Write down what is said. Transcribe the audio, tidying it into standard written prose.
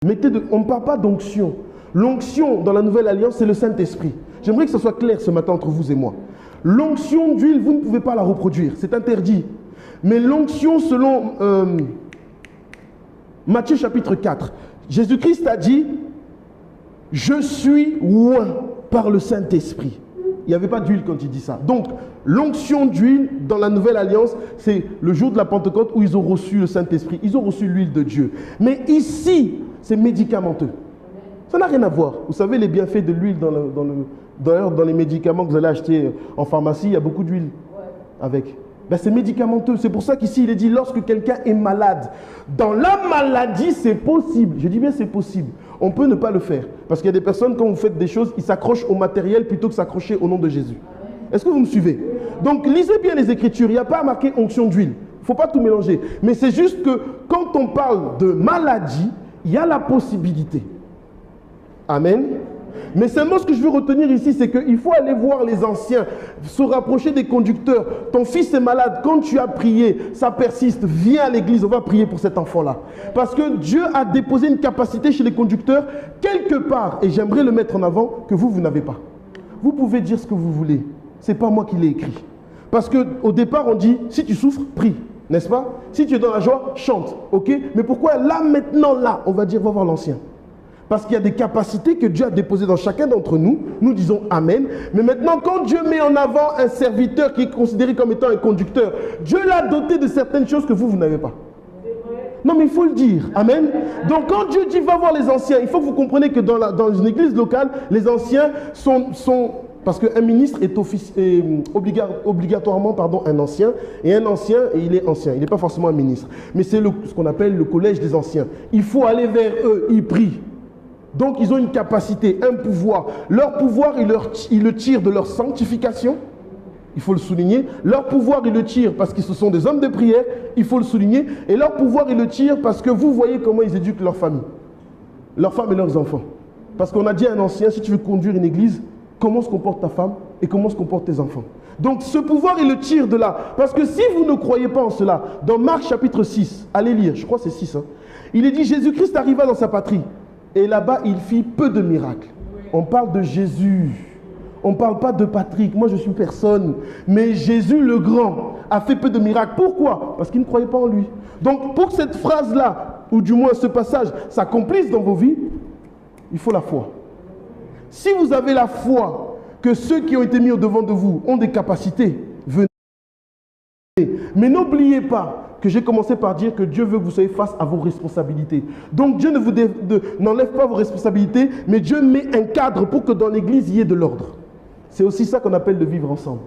On ne parle pas d'onction. L'onction dans la nouvelle alliance, c'est le Saint-Esprit. J'aimerais que ce soit clair ce matin entre vous et moi. L'onction d'huile, vous ne pouvez pas la reproduire, c'est interdit. Mais l'onction selon Matthieu chapitre 4, Jésus-Christ a dit « Je suis oint par le Saint-Esprit ». Il n'y avait pas d'huile quand il dit ça. Donc, l'onction d'huile dans la nouvelle alliance, c'est le jour de la Pentecôte où ils ont reçu le Saint-Esprit. Ils ont reçu l'huile de Dieu. Mais ici, c'est médicamenteux. Ça n'a rien à voir. Vous savez, les bienfaits de l'huile dans les médicaments que vous allez acheter en pharmacie, il y a beaucoup d'huile avec. Ben, c'est médicamenteux. C'est pour ça qu'ici, il est dit, lorsque quelqu'un est malade, dans la maladie, c'est possible. Je dis bien c'est possible. On peut ne pas le faire. Parce qu'il y a des personnes, quand vous faites des choses, ils s'accrochent au matériel plutôt que s'accrocher au nom de Jésus. Est-ce que vous me suivez? Donc, lisez bien les Écritures. Il n'y a pas marqué onction d'huile. Il ne faut pas tout mélanger. Mais c'est juste que quand on parle de maladie, il y a la possibilité. Amen. Mais seulement ce que je veux retenir ici, c'est qu'il faut aller voir les anciens, se rapprocher des conducteurs. Ton fils est malade, quand tu as prié, ça persiste, viens à l'église, on va prier pour cet enfant-là. Parce que Dieu a déposé une capacité chez les conducteurs, quelque part, et j'aimerais le mettre en avant, que vous n'avez pas. Vous pouvez dire ce que vous voulez, ce n'est pas moi qui l'ai écrit. Parce qu'au départ, on dit, si tu souffres, prie, n'est-ce pas? Si tu es dans la joie, chante, ok? Mais pourquoi là, maintenant, là, on va dire, va voir l'ancien? Parce qu'il y a des capacités que Dieu a déposées dans chacun d'entre nous. Nous disons Amen. Mais maintenant, quand Dieu met en avant un serviteur qui est considéré comme étant un conducteur, Dieu l'a doté de certaines choses que vous n'avez pas. Non, mais il faut le dire. Amen. Donc, quand Dieu dit va voir les anciens, il faut que vous compreniez que dans une église locale, les anciens sont parce qu'un ministre est obligatoirement un ancien. Et un ancien, il est ancien. Il n'est pas forcément un ministre. Mais c'est ce qu'on appelle le collège des anciens. Il faut aller vers eux. Ils prient. Donc, ils ont une capacité, un pouvoir. Leur pouvoir, ils le tirent de leur sanctification. Il faut le souligner. Leur pouvoir, ils le tirent parce que ce sont des hommes de prière. Il faut le souligner. Et leur pouvoir, ils le tirent parce que vous voyez comment ils éduquent leur famille. Leurs femmes et leurs enfants. Parce qu'on a dit à un ancien, si tu veux conduire une église, comment se comporte ta femme et comment se comportent tes enfants. Donc, ce pouvoir, ils le tirent de là. Parce que si vous ne croyez pas en cela, dans Marc chapitre 6, allez lire, je crois que c'est 6, hein, il est dit, Jésus-Christ arriva dans sa patrie. Et là-bas, il fit peu de miracles. On parle de Jésus. On ne parle pas de Patrick. Moi, je suis personne. Mais Jésus, le grand, a fait peu de miracles. Pourquoi? Parce qu'il ne croyait pas en lui. Donc, pour que cette phrase-là, ou du moins ce passage, s'accomplisse dans vos vies, il faut la foi. Si vous avez la foi que ceux qui ont été mis au-devant de vous ont des capacités, venez. Mais n'oubliez pas que j'ai commencé par dire que Dieu veut que vous soyez face à vos responsabilités. Donc Dieu n'enlève pas vos responsabilités, mais Dieu met un cadre pour que dans l'église, il y ait de l'ordre. C'est aussi ça qu'on appelle de vivre ensemble.